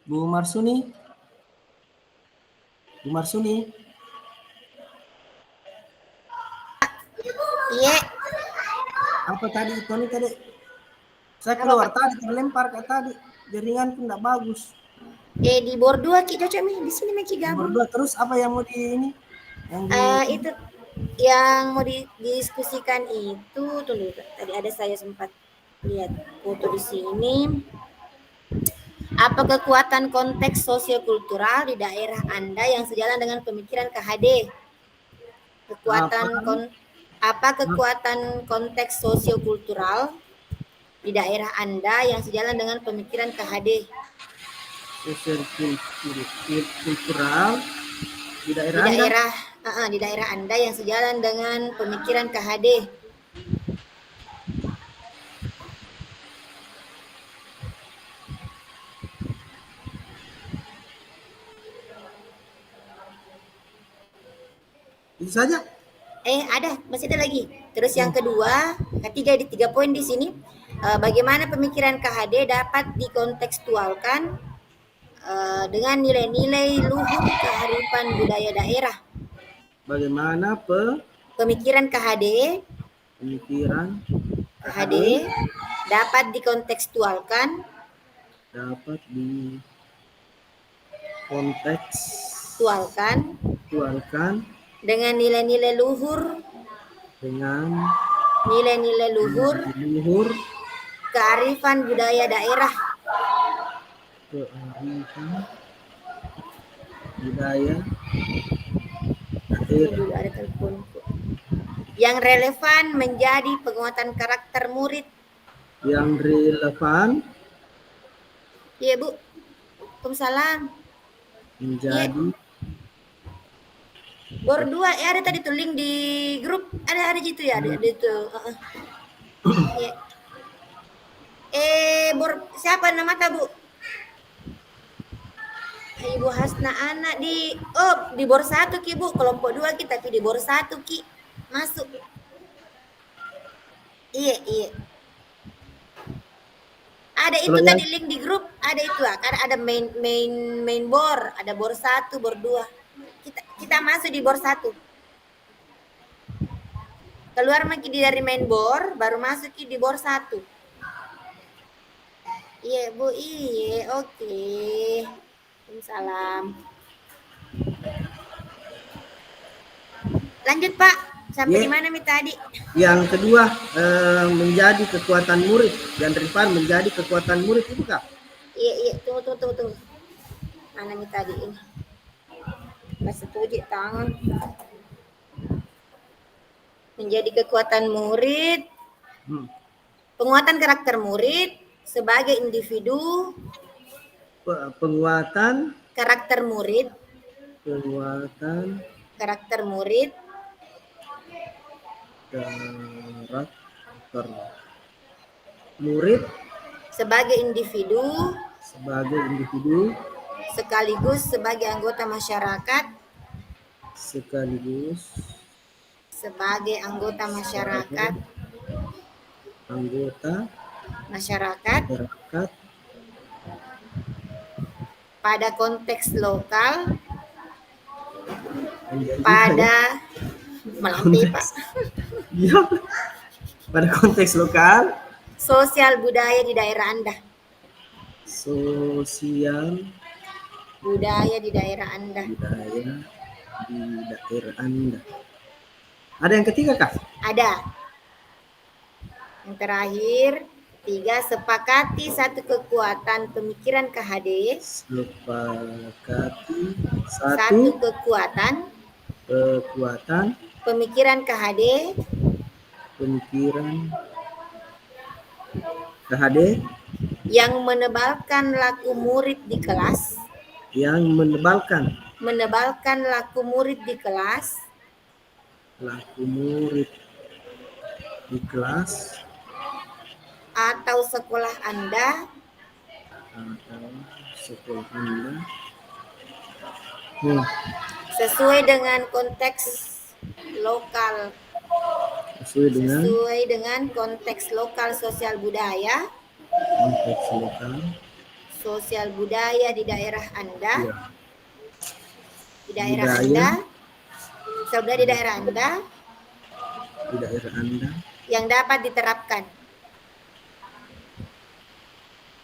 Bu Marsuni. Bu Marsuni. Iya. Apa tadi itu nih tadi? Saya Apa keluar Pak? tadi, terlempar ke tadi. Jaringan pun enggak bagus. Di bor 2 Ki cocok nih. Di sini Ki gabung. Berdua terus apa yang mau di ini? Yang di Itu yang mau didiskusikan itu tunggu tadi ada saya sempat lihat foto di sini. Apa kekuatan konteks sosiokultural di daerah Anda yang sejalan dengan pemikiran KHD? apa? Apa kekuatan konteks sosiokultural di daerah Anda yang sejalan dengan pemikiran KHD? Sosial kultural di Di daerah Anda. daerah di daerah Anda yang sejalan dengan pemikiran KHD. Itu saja. Ada, masih ada lagi. Terus yang kedua, ketiga di 3 poin di sini, bagaimana pemikiran KHD dapat dikontekstualkan dengan nilai-nilai luhur kearifan budaya daerah. Bagaimana Pemikiran pemikiran KHD dapat dikontekstualkan dapat dikontekstualkan dengan nilai-nilai luhur kearifan budaya daerah. Ada teleponku. Yang relevan menjadi penguatan karakter murid. Yang relevan Iya Bu. Waalaikumsalam. menjadi Bor 2 ada tadi tuh link di grup ada gitu ya ada itu. Iya. Bor siapa nama Bu? Ibu Hasna anak di bor 1 Ki Bu, kelompok 2 Ki tapi di bor 1 Ki. Masuk. Iya. Ada itu tadi link di grup, ada itu kan ada main bor, ada bor 1, bor 2. Kita masuk di bor 1. Keluar Ki dari main bor, baru masuk Ki di bor 1. Iya Bu, iya, oke. Waalaikumsalam. Lanjut Pak, sampai di mana tadi? Yang kedua menjadi kekuatan murid, dan relevan menjadi kekuatan murid itu Kak? Iya, tunggu. Mana tadi ini? Masih tujuh tangan. Menjadi kekuatan murid. Penguatan karakter murid sebagai individu. Penguatan karakter murid sebagai individu sekaligus sebagai anggota masyarakat pada konteks lokal pada konteks lokal sosial budaya di daerah Anda. Ada yang ketiga Kak? Ada. Yang terakhir, 3, sepakati satu kekuatan pemikiran KHD. Satu kekuatan pemikiran KHD yang menebalkan laku murid di kelas. Atau sekolah Anda sesuai dengan konteks lokal sosial budaya sosial budaya di daerah Anda. Iya. Di daerah Budaya. Anda. Sosial budaya di daerah Anda. Di daerah Anda. Yang dapat diterapkan.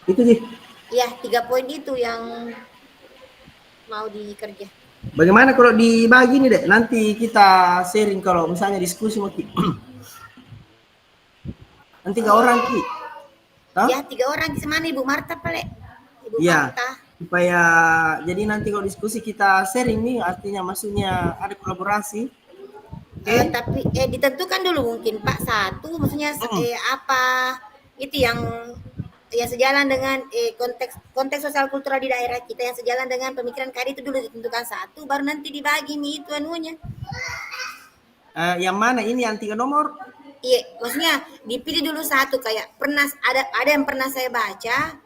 Itu sih. Ya, 3 poin itu yang mau dikerja. Bagaimana kalau dibagi nih Dek? Nanti kita sharing kalau misalnya diskusi mau Ki. Nanti 3 orang Ki. Toh? Ya, 3 orang semana Ibu Marta Pale. Ibu Iya. Marta. Supaya jadi nanti kalau diskusi kita sharing nih, artinya maksudnya ada kolaborasi. Tapi ditentukan dulu mungkin Pak satu, maksudnya apa itu yang sejalan dengan konteks sosial kultural di daerah kita, yang sejalan dengan pemikiran KARI itu dulu ditentukan satu, baru nanti dibagi nih itu anunya. Yang mana ini yang 3 nomor? Iya, maksudnya dipilih dulu satu, kayak pernah ada yang pernah saya baca.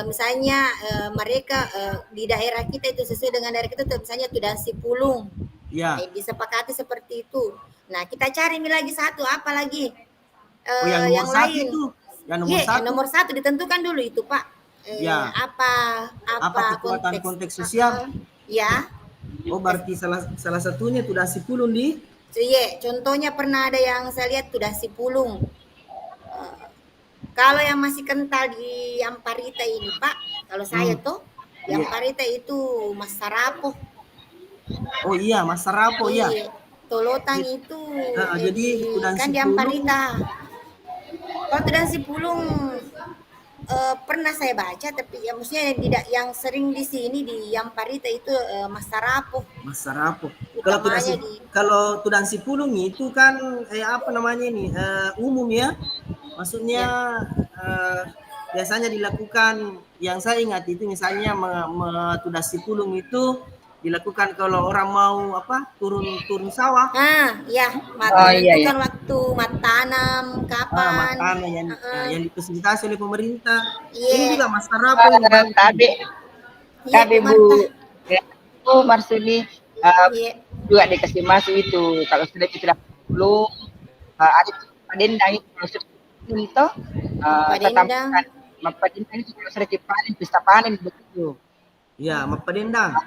Misalnya mereka di daerah kita itu sesuai dengan daerah kita tuh, misalnya Tudansi Pulung. Ya. Disepakati seperti itu. Nah, kita cari lagi satu, apa lagi? yang lain. Itu. Yang nomor satu ditentukan dulu itu, Pak. Ya. Apa konteks sosial? Ya. Oh, berarti salah satunya Tudansi Pulung di. Iya, contohnya pernah ada yang saya lihat Tudansi Pulung. Kalau yang masih kental di Amparita ini, Pak, kalau saya tuh yang Amparita itu Mas Sarapo. Oh iya, Mas Sarapo ya. Tolotan itu jadi kan di Amparita. Kalau Tudansi Pulung pernah saya baca, tapi ya maksudnya yang sering di sini di Amparita itu Mas Sarapo. Mas Sarapo. Kalau Tudansi Pulung itu kan apa namanya ini umum ya. Maksudnya biasanya dilakukan, yang saya ingat itu misalnya Tudansi Pulung itu dilakukan kalau orang mau turun sawah. Ya, kan waktu tanam kapan. Tanam yang difasilitasi oleh pemerintah. Iya. Ini juga Mas Sarapo tadi Bu Marsuli juga dikasih masuk itu. Kalau sudah tidak belum ada padendang itu padendang. Padendang itu sudah dipanen, pesta panen begitu. Ya, padendang.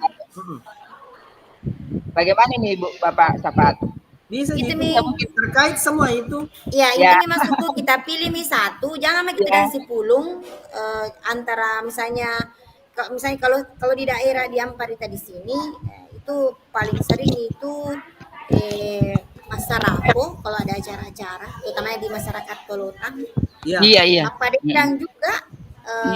Bagaimana nih Bu Bapak Sapat? Bisa mungkin terkait semua itu. Ya, ini masuk Bu, kita pilih satu, jangan kita Tudansi Pulung antara misalnya kalau di daerah di Amparita di sini itu paling sering itu Mas Sarapo kalau ada acara-acara, terutama di masyarakat Tolotan. Iya. Padendang juga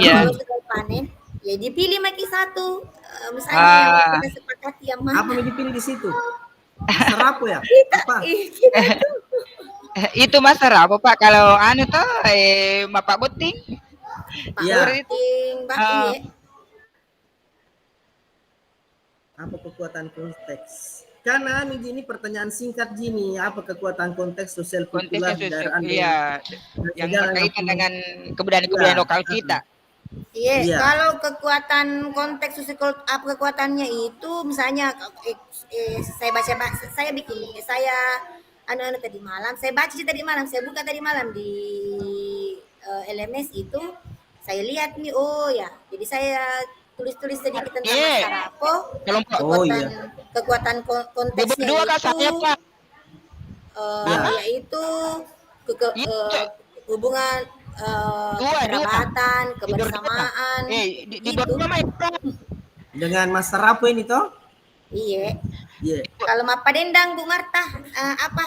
kalau sudah panen, ya dipilih satu, misalnya kita sepakati yang mana. Apa yang dipilih di situ? Mas Sarapo ya? Apa? Itu Mas Sarapo Pak. Kalau tuh Bapak Buting. Iya. Buting, apa kekuatan konteks? Karena ini pertanyaan singkat gini, apa kekuatan konteks sosial kultural di daerah Anda? Iya, yang berkaitan dengan kebudayaan lokal kita. Iya, kalau kekuatan konteks sosial, apa kekuatannya itu misalnya saya bikin, saya tadi malam, saya baca tadi malam, saya buka tadi malam di LMS itu, saya lihat nih, jadi saya tulis sedikit tentang Mas Sarapo, kekuatan konteksnya itu, yaitu hubungan kerabatan, kebersamaan, gitu. Dengan Mas Sarapo ini toh? Iya. Kalau Padendang Bu Marta, apa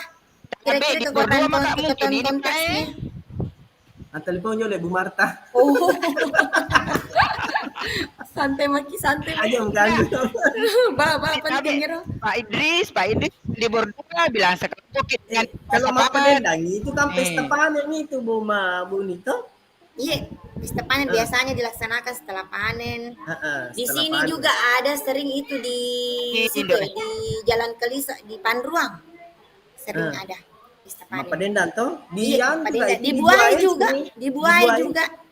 kira-kira kekuatan konteksnya? Teleponnya oleh Bu Marta. Santai aja enggak. Pak Idris di Bordua bilang sekarang kalau Padendang itu kan pesta panen itu Bu Nito. Iya, pesta panen biasanya dilaksanakan setelah panen. Di sini panen juga ada sering itu di situ di Jalan Kelisa di Panruang. Sering ada pesta panen. Padendang toh? Dibuai juga.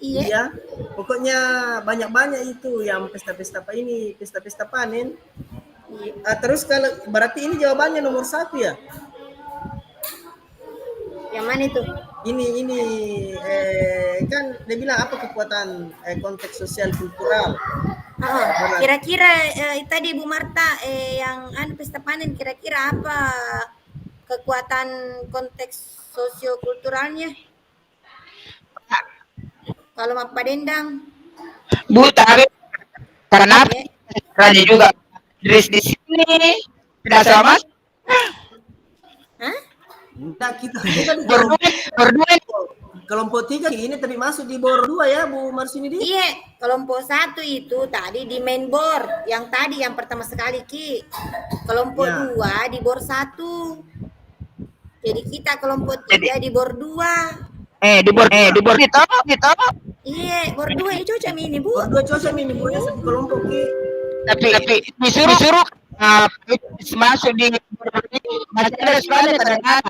Iya. Pokoknya banyak itu yang pesta-pesta panen. Iya. Terus kalau berarti ini jawabannya nomor 1 ya? Yang mana itu? ini kan dia bilang apa kekuatan konteks sosial kultural. Kira-kira tadi Bu Marta yang pesta panen kira-kira apa kekuatan konteks sosiokulturalnya? Kalau Pak Dendang? Bu, tapi karena Ya. Raja juga dress di sini tidak sama. Hah? Nah, kita di Berdua kelompok 3 ini tadi masuk di bor 2 ya Bu Marsini di? Iya, kelompok 1 itu tadi di main board, yang tadi yang pertama sekali Ki. Kelompok Ya. 2 di board 1. Jadi kita kelompok 3 di board 2. di bor gitu. Iya, board 2 itu cocok ini Bu. Bor 2 cocok ini Bu ya satu kelompok Ki. Tapi disuruh masuk di masih ada sekali terdengar.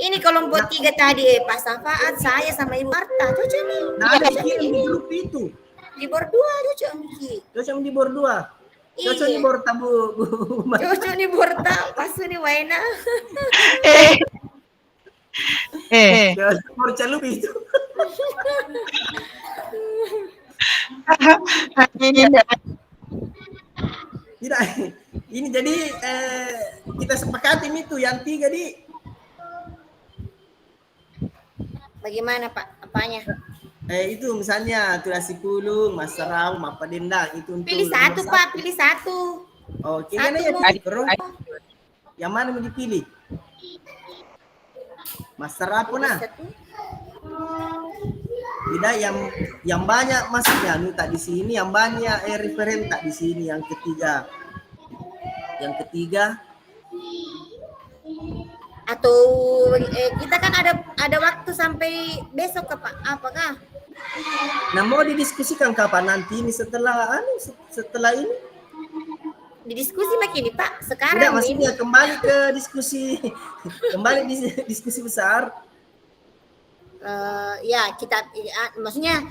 Ini kelompok 3 tadi Pak Safaat, saya sama Ibu Marta, cocok nih. Nah, ada kirim di grup itu. Di board 2 cocok nih. Cocok di bor 2. Cocok di Iya. bor tabu Bu. Cocok nih board pas nih Waina. Bor calup itu. Tidak. Ini jadi kita sepakati itu yang 3 di. Bagaimana Pak? Apanya? Itu misalnya Tulasi Pulung, Mas Sarau, Mapa Dendang itu untuk Pilih satu Pak, pilih satu. Oke, Satu kan ya mau. terus yang mana mau dipilih? Mas Sarau nah. Satu. Tidak yang banyak masuknya tak di sini, yang banyak referen tak di sini yang ketiga. Yang ketiga Atau kita kan ada waktu sampai besok ke Pak. Apakah? nah mau didiskusikan kapan nanti ini setelah ini? Didiskusi makin nih Pak. Tidak, Sekarang maksudnya ini. kembali ke diskusi diskusi besar. Ya kita maksudnya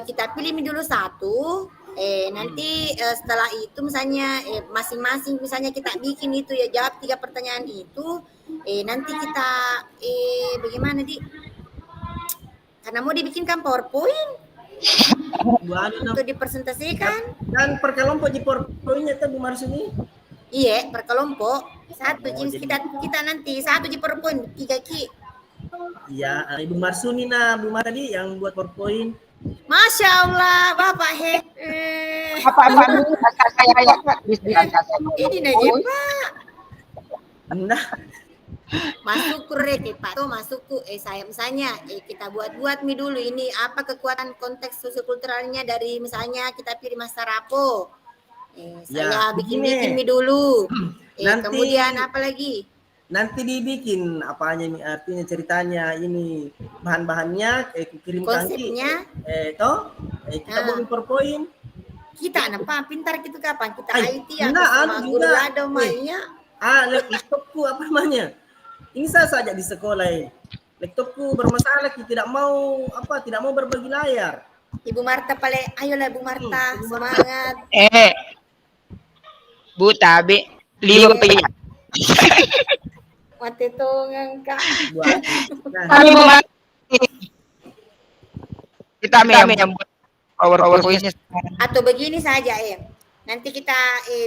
kita pilih dulu satu. Nanti setelah itu misalnya masing-masing misalnya kita bikin itu ya, jawab 3 pertanyaan itu. Nanti kita bagaimana di? Karena mau dibikinkan PowerPoint untuk dipresentasikan. Dan per kelompok di PowerPoint-nya Bu Marsuni. Iya, per kelompok. Satu jenis kita nanti satu di PowerPoint 3 Ki. Iya, Ibu Marsuni Bu Mar tadi yang buat PowerPoint. Masya Allah, Bapak Apa ini nih Pak. Nah, Masuk rek Pak tuh masuk saya misalnya kita buat mie dulu ini apa kekuatan konteks sosiokulturalnya dari misalnya kita pilih Mas Sarapo. Saya bikin mie dulu. Nanti, kemudian apa lagi? Nanti dibikin apanya nih artinya ceritanya ini bahan-bahannya kirimkan konsepnya kita buat PowerPoint. Kita apa pintar gitu kapan kita IT ya sama guru ada mainnya. Laptopku apa namanya? Ini saya saja di sekolah. Laptopku bermasalah, tidak mau berbagi layar. Ibu Marta ayolah Bu Marta, semangat. Bu Tabe, liwa ya. Mati tongang Kak. Kami kita yang buat PowerPoint-nya. Atau begini saja nanti kita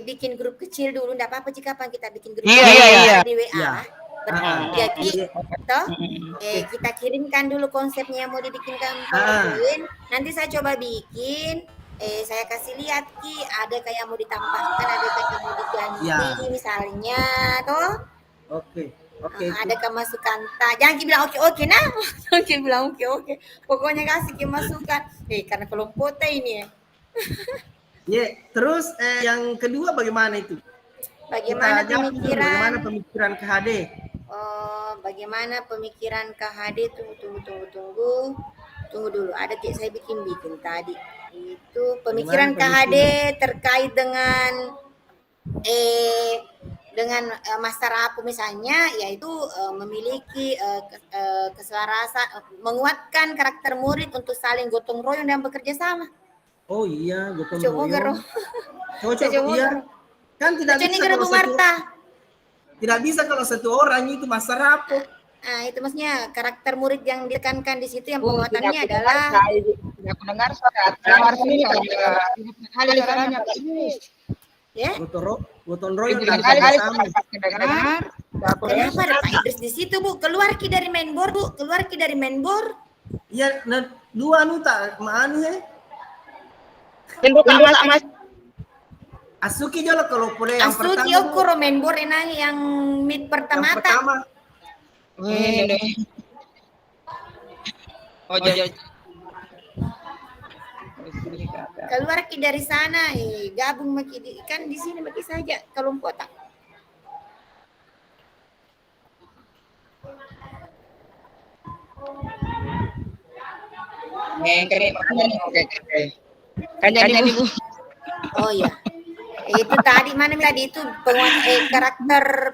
bikin grup kecil dulu, enggak apa-apa jika kita bikin grup iya. di WA. Jadi kita kirimkan dulu konsepnya yang mau dibikinkan PowerPoint. Nanti saya coba bikin, saya kasih lihat Ki, ada kayak mau ditambahkan, ada kayak mau diganti misalnya toh. Oke. Ada kemasukan jangan Ki bilang oke nah. Jangan Ki bilang oke. Pokoknya kasih Ki masukan. Karena kelompok ini terus yang kedua bagaimana itu? Bagaimana pemikiran KHD? Bagaimana pemikiran KHD? Tunggu dulu. Ada saya bikin tadi. Itu pemikiran KHD terkait dengan Mas Sarapo misalnya, yaitu memiliki keselarasan, menguatkan karakter murid untuk saling gotong royong dan bekerja sama. Oh iya, gotong royong. Cocok iya. Kan tidak bisa kalau tidak bisa kalau satu orang itu Mas Sarapo. Itu maksudnya karakter murid yang ditekankan di situ yang Oh, penguatannya tidak adalah aku dengar suara Marsudi hal suaranya Kak Ibu. ya. Gotong royong dan Kali kerjasama. dengar. Kenapa ada Pak Idris di situ, Bu? Keluar ki dari mainboard, Bu. Keluar ki dari mainboard. Iya, nah, dua nu tak maanu ya. Mas. Asuki jolo kalau boleh yang Asuki pertama. okoro mainboard yang meet Yang pertama. pertama. Oh, jadi Keluar ki dari sana, gabung maki kan di sini maki saja kelompok tak. Kayaknya Ibu. Oh iya. Itu tadi mana tadi itu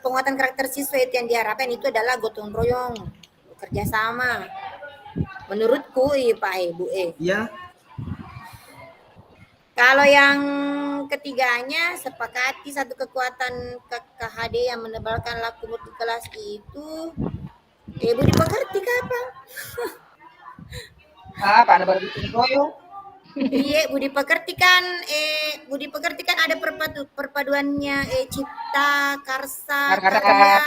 penguatan karakter siswa itu yang diharapkan itu adalah gotong royong, kerjasama. Menurutku, Pak Ibu. Iya. Kalau yang ketiganya sepakati satu kekuatan KHD yang menebalkan laku mutu kelas itu, Ibu dipengerti kapan? Apa ada berbicara royong? Iya, Budi Pekerti kan ada perpaduannya cipta, karsa, karya.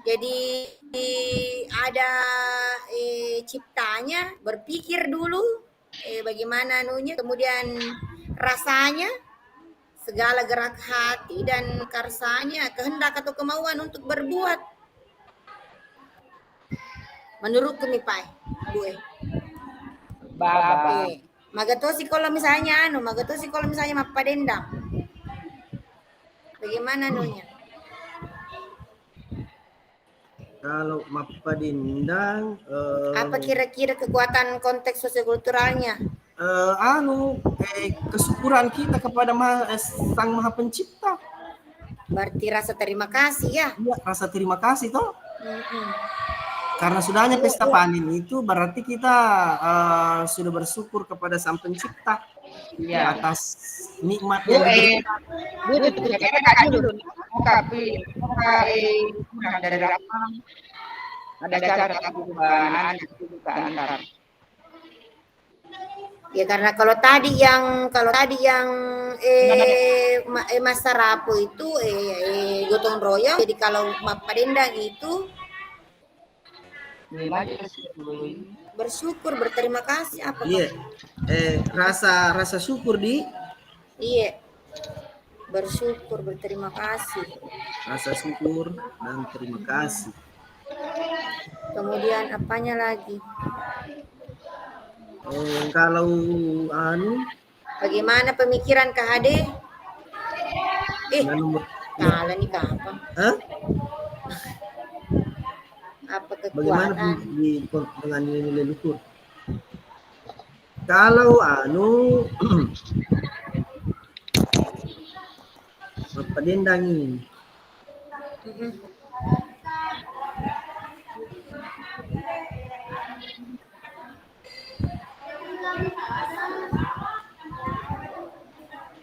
Jadi ada ciptanya, berpikir dulu bagaimana anunya, kemudian rasanya, segala gerak hati dan karsanya, kehendak atau kemauan untuk berbuat. Menurutku nih Pak, Bu. Magatosi kalau misalnya Mapadendang. Bagaimana anunya? Kalau Mapadendang apa kira-kira kekuatan konteks sosiokulturalnya? Kesyukuran kita kepada Sang Maha Pencipta. Berarti rasa terima kasih ya? Iya, rasa terima kasih toh. Karena sudahnya pesta panen itu berarti kita sudah bersyukur kepada Sang Pencipta atas nikmat yang ada cara perubahan ya, karena kalau tadi yang Mas Sarapo itu gotong royong, jadi kalau Mapadendang itu bersyukur, berterima kasih apa? Iya. Rasa syukur di. Iya. Bersyukur, berterima kasih. Rasa syukur dan terima kasih. Kemudian apanya lagi? Kalau bagaimana pemikiran KHD? Kalah nih kapan? Apa kekuatan? Bagaimana dengan nilai luhur? Kalau Mapadendang ini.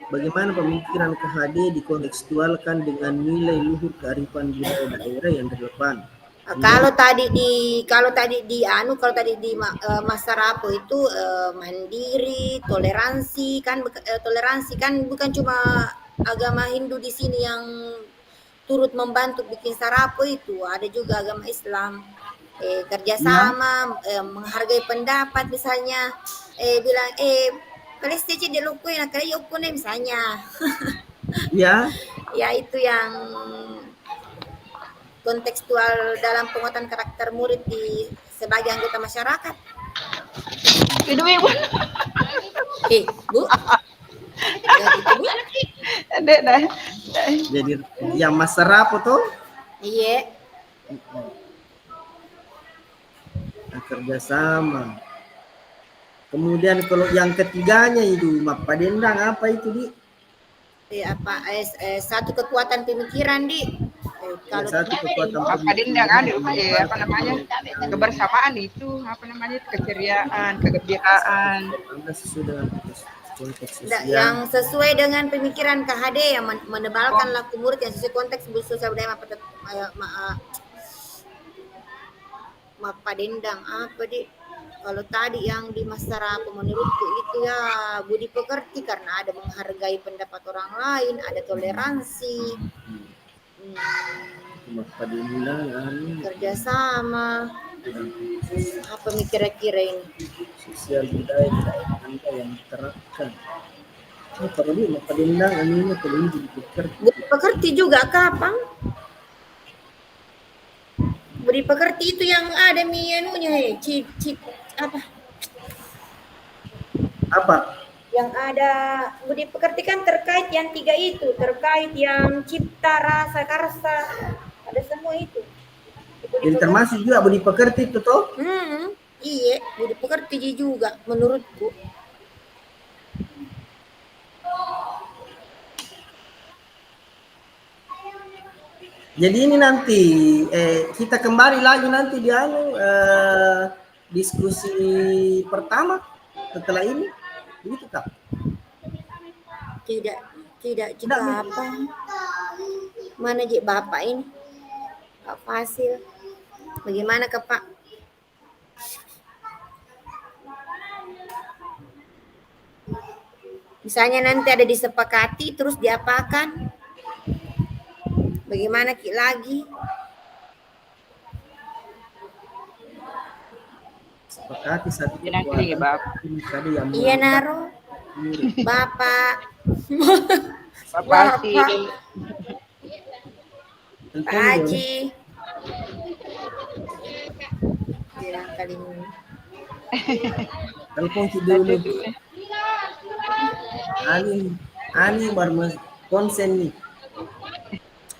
Bagaimana pemikiran KHD dikontekstualkan dengan nilai luhur kearifan budaya daerah yang terdepan? Kalau tadi di Mas Sarapo itu mandiri, toleransi kan bukan cuma agama Hindu di sini yang turut membantu bikin Sarapo itu, ada juga agama Islam. Kerjasama, menghargai pendapat misalnya, bilang Palestina di lukuin kayak yukune misalnya. Ya. Ya itu yang kontekstual dalam penguatan karakter murid di sebagai anggota masyarakat. Itu Ibu. Bu. Jadi yang Mas Sarapo tuh? Iya. Kerjasama. Kemudian kalau yang ketiganya itu Mapadendang apa itu di? Satu kekuatan pemikiran di. Kalau satu kekuatan Mapadendang apa namanya? Kebersamaan itu apa namanya? Keceriaan, kegembiraan. Yang sesuai dengan pemikiran KHD yang menebalkan laku murid yang sesuai konteks sosial budaya Mapa Dendang apa deh. Kalau tadi yang di Masarapu menurutku itu ya budi pekerti karena ada menghargai pendapat orang lain, ada toleransi, Mapa Dendang kerjasama. Apa nih kira-kira ini? sosial budaya kita yang diterapkan. Perlu Mapa Dendang ini perlu budi pekerti. Budi pekerti juga kapan? Budi pekerti itu yang ada anunya chip Apa? yang ada budi pekerti kan terkait yang 3 itu, terkait yang cipta, rasa, karsa, ada semua itu. Jadi termasuk juga budi pekerti itu toh? Iya, budi pekerti juga menurutku. Jadi ini nanti kita kembali lagi nanti di diskusi pertama setelah ini, begitu Kak? Tidak juga apa. Mana Jik Bapak ini? Pak Fasil. Bagaimana ke Pak? Misalnya nanti ada disepakati terus diapakan? Bagaimana Ki lagi? Sepakati satu Nanti iya Naro. Bapak. Bapak sih. Pak Haji. Bilang kali ini. Telepon dulu. Ani baru konsen nih.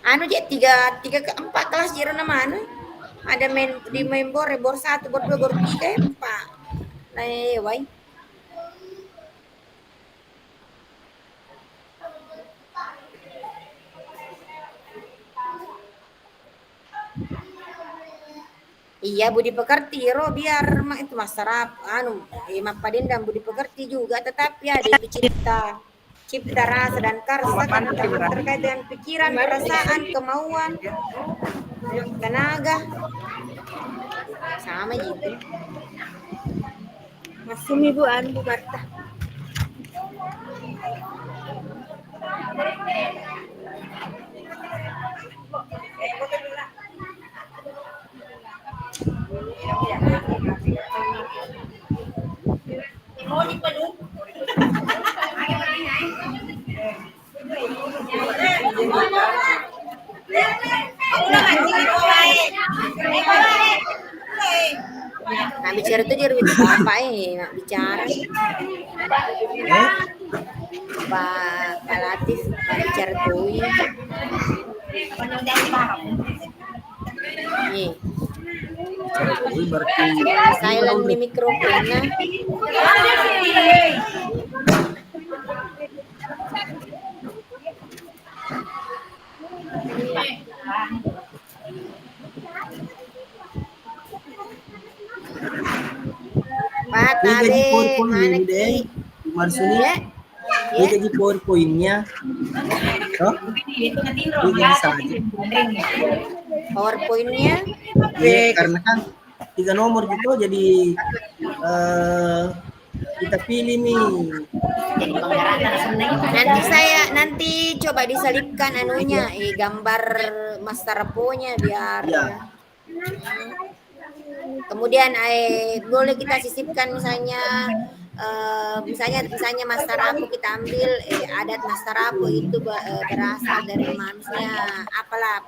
Anu Jek 3 ke 4 kelas jero mana? Ada di membor 1, bor 2, bor 3, 4. Lewai. Iya budi pekerti ro biar itu masyarakat Mapa Dendang budi pekerti juga tetapi ada itu cipta rasa dan karsa kan terkait dengan pikiran, perasaan, kemauan, tenaga sama gitu. Masuk ibu Bu Marta. Nah bicara itu dia Bapak nak bicara. Pak Latif bicara tuh. Nih. Silent di mikrofonnya. Pak Tabe, mana Ki? Marsuni ya? Dia jadi PowerPoint-nya. Oh? PowerPoint-nya? Ya, karena kan 3 nomor gitu jadi kita pilih nih. Nanti coba diselipkan anunya, gambar Masaraponya biar. Ya. Kemudian boleh kita sisipkan misalnya Masarapu kita ambil adat Masarapu itu berasal dari manusia apalah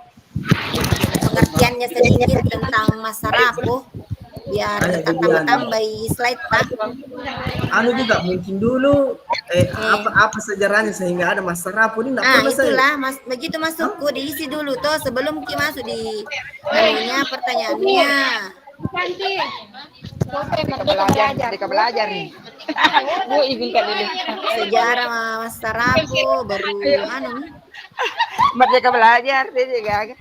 pengertiannya sedikit tentang Masarapu biar tambah slide Pak. Anu juga mungkin dulu apa sejarahnya sehingga ada Masarapu ini itulah begitu masukku diisi dulu toh sebelum kita masuk di pertanyaannya. Nanti belajar nih. Bu izinkan dulu. Sejarah Masarapu baru Merdeka belajar dia juga.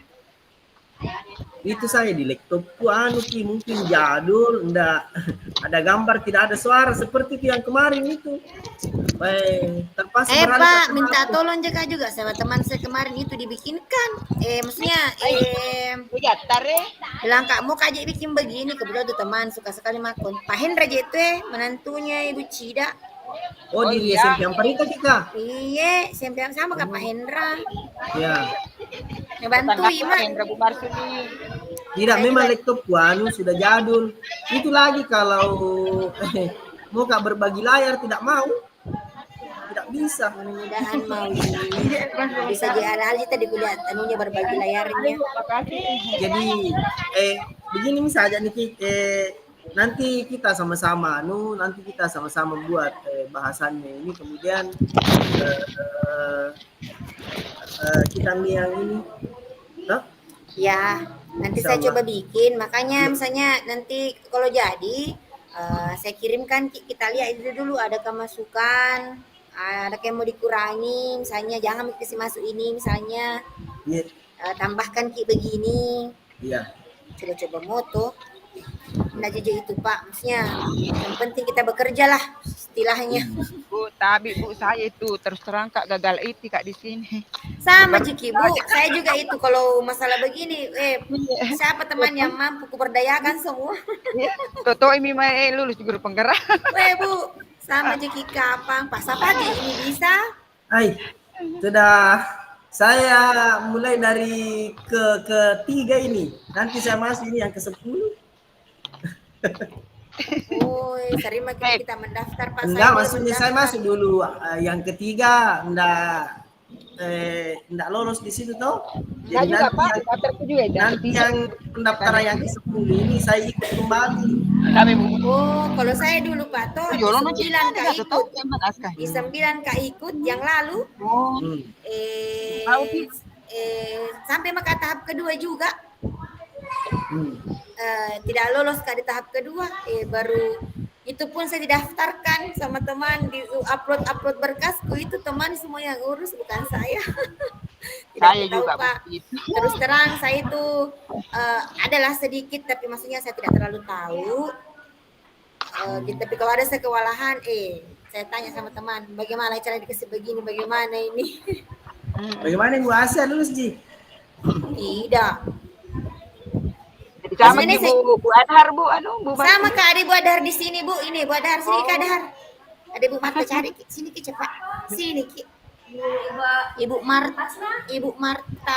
Itu saya di laptopku mungkin jadul, enggak ada gambar, tidak ada suara seperti itu yang kemarin itu. Baik, terpaksa beralih ke Pak, sama minta aku. tolong juga sama teman saya kemarin itu dibikinkan. Maksudnya Jatar bilang Kak mau kajik bikin begini, kebetulan tuh teman suka sekali makan. Pak Hendra itu menantunya Ibu Cida. Oh, di iya. SMP Amparita kita. Iya, SMP sama Kak Pak Hendra. Ya. Ngebantu Ima. Hendra Bu Marsudi. Tidak, Saya memang juga- laptopku sudah jadul. Itu lagi kalau mau Kak berbagi layar tidak mau. Tidak bisa. Mudah-mudahan mau bisa hal tadi kulihat anunya berbagi layarnya. Jadi begini misalnya nih nanti kita sama-sama nanti kita sama-sama buat bahasannya ini, kemudian kita yang ini Ya, nanti saya Insyaallah. coba bikin. Makanya misalnya nanti kalau jadi saya kirimkan kita lihat itu dulu ada kemasukan, ada yang mau dikurangi, misalnya jangan kasih masuk ini, misalnya Iya. tambahkan begini. Iya. Coba-coba moto. Nah jadi itu Pak, maksudnya yang penting kita bekerja lah istilahnya. Bu, tapi Bu saya itu terus terang Kak gagal itu Kak di sini. Sama Ciki Bu, saya juga itu kalau masalah begini, siapa teman yang mampu kuberdayakan semua. Toto ini mah lulus guru penggerak. Bu, sama Ciki kapan? Pas pagi ini bisa? Hai, sudah saya mulai dari ketiga ini. Nanti saya masuk ini yang ke-10. Sering makin kita mendaftar Pak. Enggak, maksudnya saya masuk dulu yang ketiga, enggak lolos di situ toh. Jadi juga, nanti, Pak, daftarku juga, nanti yang pendaftaran yang ke-10 ini saya ikut kembali. Kami kalau saya dulu Pak toh di 9 Kak ikut. Di 9 Kak ikut yang lalu. Sampai maka tahap kedua juga. Tidak lolos Kak di tahap kedua, baru itu pun saya didaftarkan sama teman, di upload berkasku itu teman semua yang urus, bukan saya. Tidak saya tahu juga Pak. Terus terang saya itu adalah sedikit, tapi maksudnya saya tidak terlalu tahu. Tapi kalau ada kewalahan, saya tanya sama teman, bagaimana cara dikasih begini, bagaimana ini? Bagaimana Bu Asia lulus Ji? Tidak. Sama ini Bu Adhar Bu, Bu sama Kak Ade Bu Adhar di sini Bu, ini Bu Adhar sini Kak Adhar. Ada Bu Marta cari sini Ki cepat. Sini Ki. Ibu Marta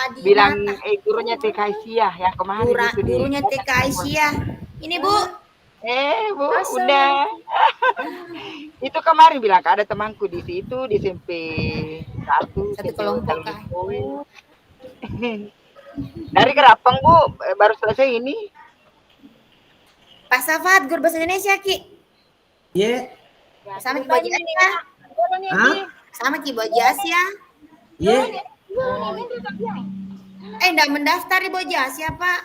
di bilang gurunya TK Aisyah yang kemarin gurunya TK Aisyah. Ini Bu. Bu udah. Itu kemarin bilang ada temanku di situ di SMP 1 kelompok. Dari Kerapang Bu, baru selesai ini. Pak Safat, guru bahasa Indonesia Ki. Iya. Sama Ki Baji Asia. Sama Ki Baji Asia. Iya. Enggak mendaftar di Baji Asia Pak.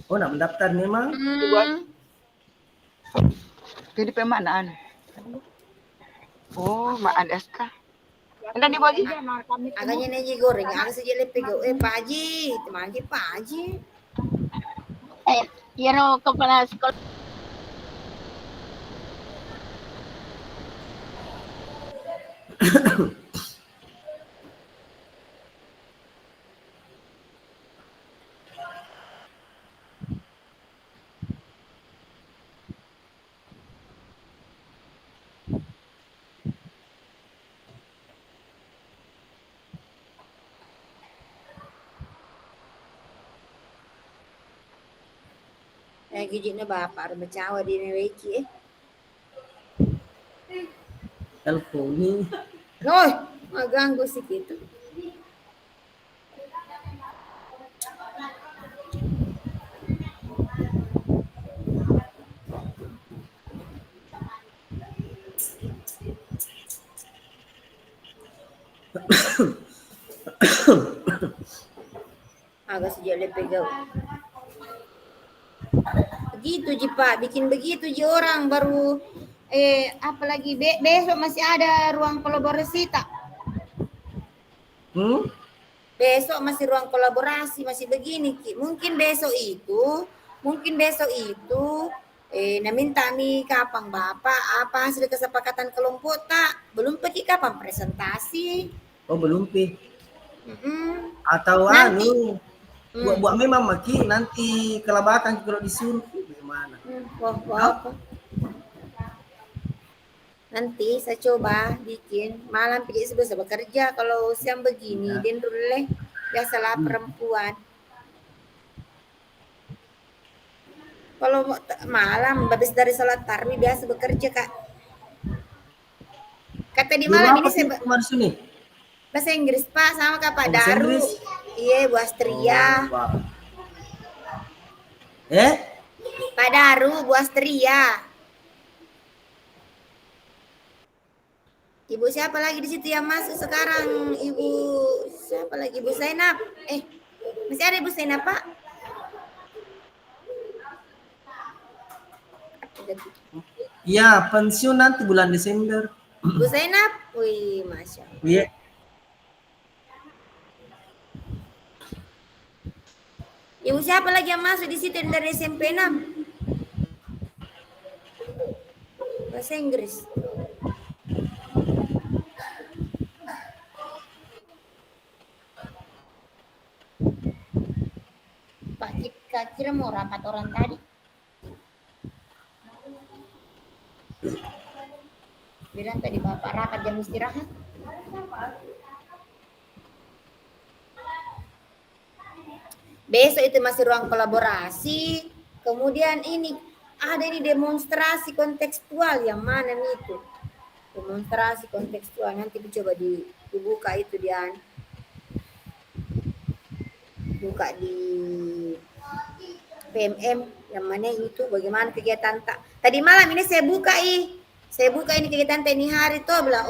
Oh, enggak mendaftar memang. Jadi pemanaan. Oh, mak ada SK. Anda di Baji? Agaknya neji goreng, agak saja lebih Pak Haji, teman Pak Haji. Kira kepala sekolah. Gijiknya bapak ada bercawa di Neweki Telepon ini. Ganggu sih gitu. Agak sejak lebih gau. Begitu Ji Pak, bikin begitu Ji orang baru apalagi besok masih ada ruang kolaborasi tak? besok masih ruang kolaborasi, masih begini Ki. Mungkin besok itu minta nih kapan Bapak apa hasil kesepakatan kelompok tak? Belum pergi kapan presentasi? Oh belum pi. Atau Nanti. buat memang Maki nanti kelabakan kalau disuruh bagaimana? Wah. Nanti saya coba bikin malam pergi sebisa bekerja kalau siang begini Ya. din dulu biasalah perempuan. Kalau malam habis dari sholat tarawih biasa bekerja Kak. Kata di malam ini saya bahasa Inggris Pak sama Kak Pak Daru. Iya Bu Astria. Pak Daru Bu Astria. Ibu siapa lagi di situ yang masuk sekarang? Ibu siapa lagi? Ibu Zainab. Masih ada Ibu Zainab Pak? Iya, pensiun nanti bulan Desember. Bu Zainab, wih, masya Allah. Iya. Ibu siapa lagi yang masuk di situ dari SMP 6? Bahasa Inggris. Pak kira mau rapat orang tadi. Bilang tadi Bapak rapat jam istirahat. Besok itu masih ruang kolaborasi. Kemudian ini ada ini demonstrasi kontekstual yang mana nih itu? Demonstrasi kontekstual nanti coba dibuka itu dia. Buka di PMM yang mana itu bagaimana kegiatan tak. Tadi malam ini saya buka ini kegiatan ini hari tuh bilang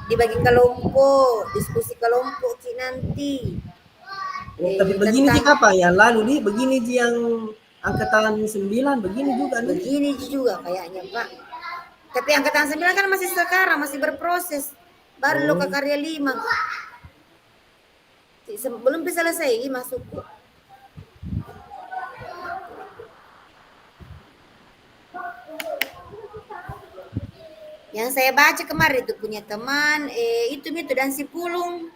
dibagi kelompok, diskusi kelompok nanti. Tapi begini sih apa ya lalu nih begini sih yang angkatan 9 begini juga nih. Begini juga kayaknya Pak. Tapi angkatan 9 kan masih sekarang masih berproses. Baru loka karya 5. Belum bisa selesai masuk. Yang saya baca kemarin itu punya teman itu dan si Pulung.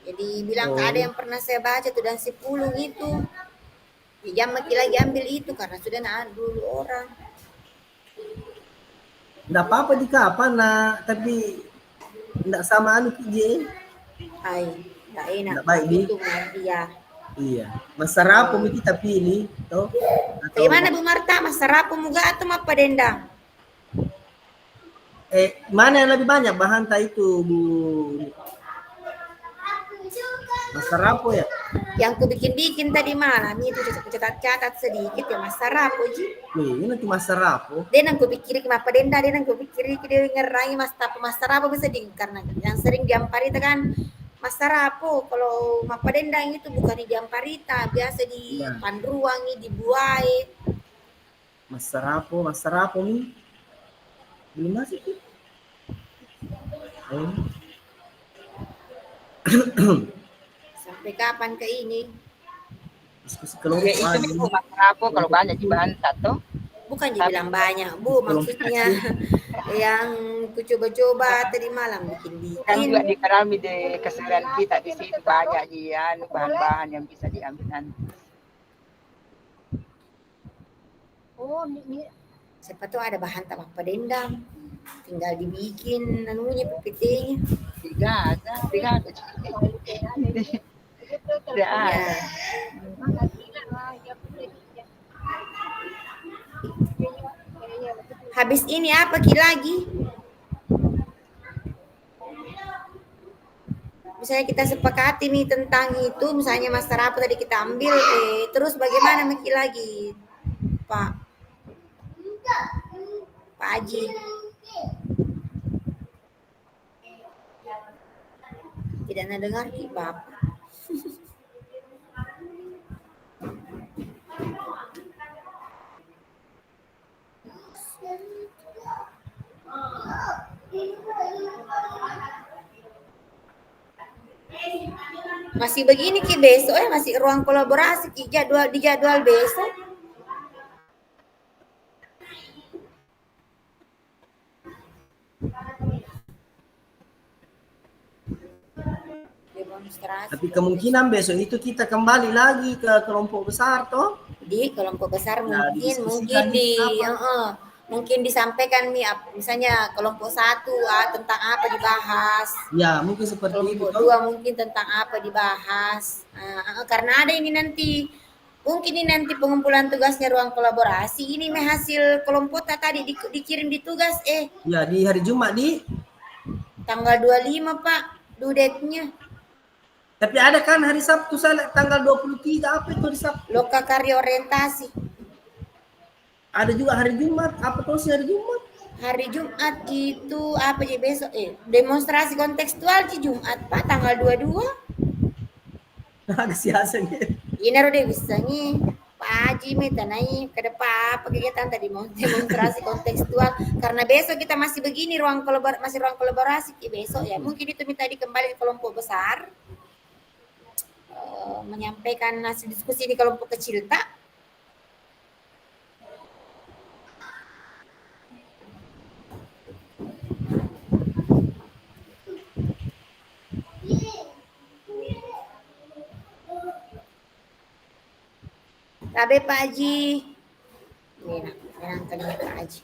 Jadi bilang ada yang pernah saya baca tuh dan si Pulung itu. Jam lagi ambil itu karena sudah dulu orang. Enggak apa-apa di kapan tapi enggak sama KJ. Enggak enak. Enggak baik nih. Iya. Mas Sarapom kita pilih toh. Bagaimana Bu Marta? Mas Sarapom juga atau apa dendang? Mana yang lebih banyak bahan itu Bu? Mas Sarapo ya? Yang ku bikin tadi malam itu catat sedikit ya Mas Sarapo ji. Ini nanti Mas Sarapo. Dia nang ku pikir kenapa dia nang ku pikir dia ngerai Mas Sarapo bisa karena yang sering diamparita kan Mas Sarapo. Kalau Mapa Dendang itu bukan di Diamparita, biasa di Pandruangi, di Buai. Mas Sarapo nih. Belum masuk tuh. Sampai kapan ke ini? Diskusi kelompok. Itu Mas Sarapo kalau banyak dibantah tuh. Bukan dibilang banyak Bu, maksudnya yang ku coba-coba tadi malam bikin. Kan juga di Karami di keseharian kita di situ banyak bahan-bahan yang bisa diambil nanti. Siapa tuh ada bahan tak apa dendam, tinggal dibikin anunya PPT-nya. Tiga ada. Tidak ada. Habis ini apa lagi? Misalnya kita sepakati nih tentang itu, misalnya Mas Sarapo tadi kita ambil, terus bagaimana lagi, Pak Haji? Tidak ada dengar Bapak. Masih begini Ki besok masih ruang kolaborasi Ki dijadwal besok. Demonstrasi. Tapi kemungkinan besok itu kita kembali lagi ke kelompok besar toh. Di kelompok besar Ya, mungkin didiskusikan itu apa. mungkin disampaikan nih misalnya kelompok 1 tentang apa dibahas. Ya, mungkin seperti itu Kelompok toh. 2 mungkin tentang apa dibahas. Karena ada ini nanti mungkin ini nanti pengumpulan tugasnya ruang kolaborasi ini hasil kelompok tadi dikirim di tugas Ya, di hari Jumat di tanggal 25 Pak due date-nya. tapi ada kan hari Sabtu saya lihat tanggal 23 apa itu hari Sabtu? Loka karya orientasi. Ada juga hari Jumat, apa tuh hari Jumat? Hari Jumat itu apa ya besok demonstrasi kontekstual di Jumat Pak tanggal 22. Agak siasa gitu. Ini udah bisa nih Pak Haji minta naik ke depan kegiatan tadi demonstrasi kontekstual karena besok kita masih begini ruang kolaborasi besok ya mungkin itu minta dikembali ke kelompok besar menyampaikan hasil diskusi di kelompok kecil tak. Kabe Pak Haji. Ini kali Pak Haji.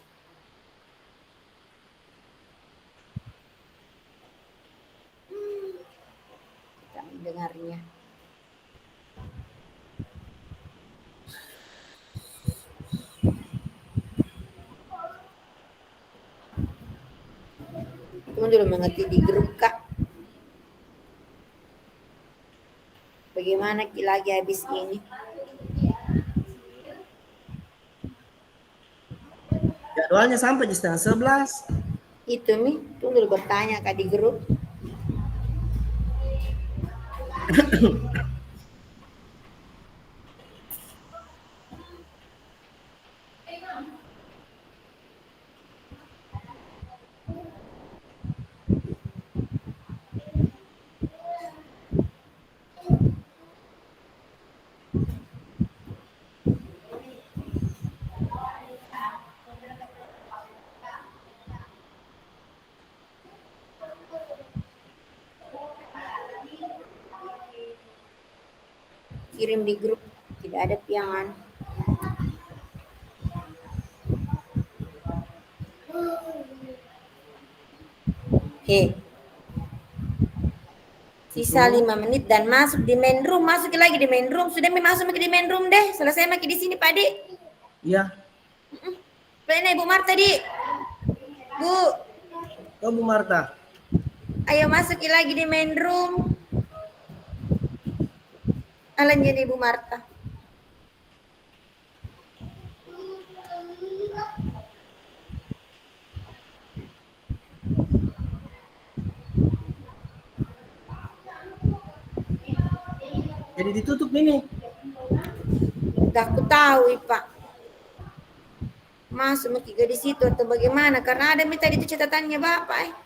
Kita mendengarnya. Teman dulu mengerti di grup Kak. Bagaimana lagi habis ini? Jadwalnya sampai di setengah 11. Itu nih, tunggu dulu bertanya Kak di grup. Kirim di grup, tidak ada piangan. Sisa 5 menit dan masuk di main room, masuk lagi di main room. Sudah masuk di main room deh. Selesai maki di sini Pak Dik. Iya. Mana Ibu Marta di? Bu. Oh, Bu Marta. Ayo masuk lagi di main room. Alan jadi Ibu Marta. Jadi ditutup ini. Udah aku tahu Pak. Masuk ke di situ atau bagaimana? Karena ada minta itu catatannya Bapak.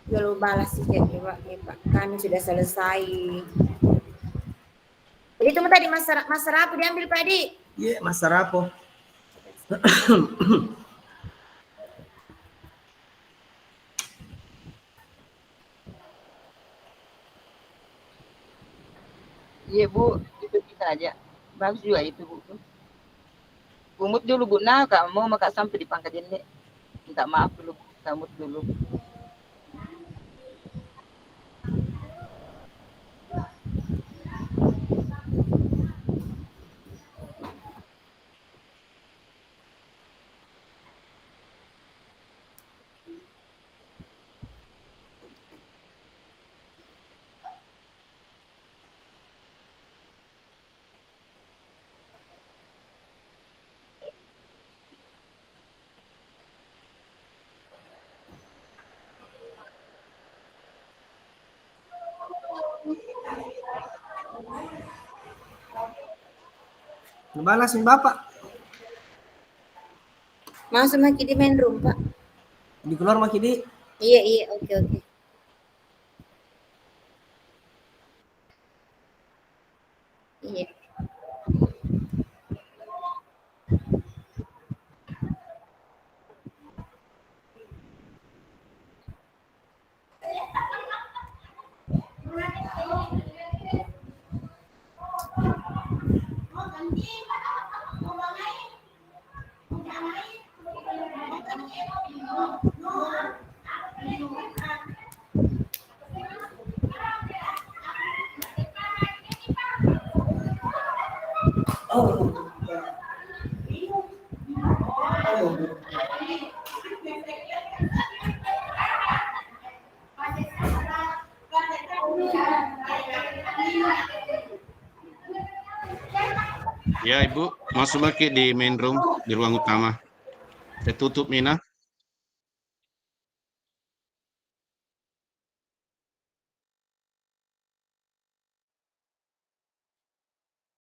Lalu balas sih Pak. Kami sudah selesai. Jadi itu tadi Mas Rapu diambil Pak Di. Iya, Mas Rapo. Iya Bu, itu bisa aja. Bagus juga itu Bu. Umut dulu Bu, nah kamu maka sampai di pangkat ini. Minta maaf dulu, samut dulu. Balasin Bapak. Masuk lagi di main room, Pak. Di keluar maki di. Iya, oke. Iya. Ya Ibu, masuk lagi di main room, di ruang utama. Saya tutup Mina.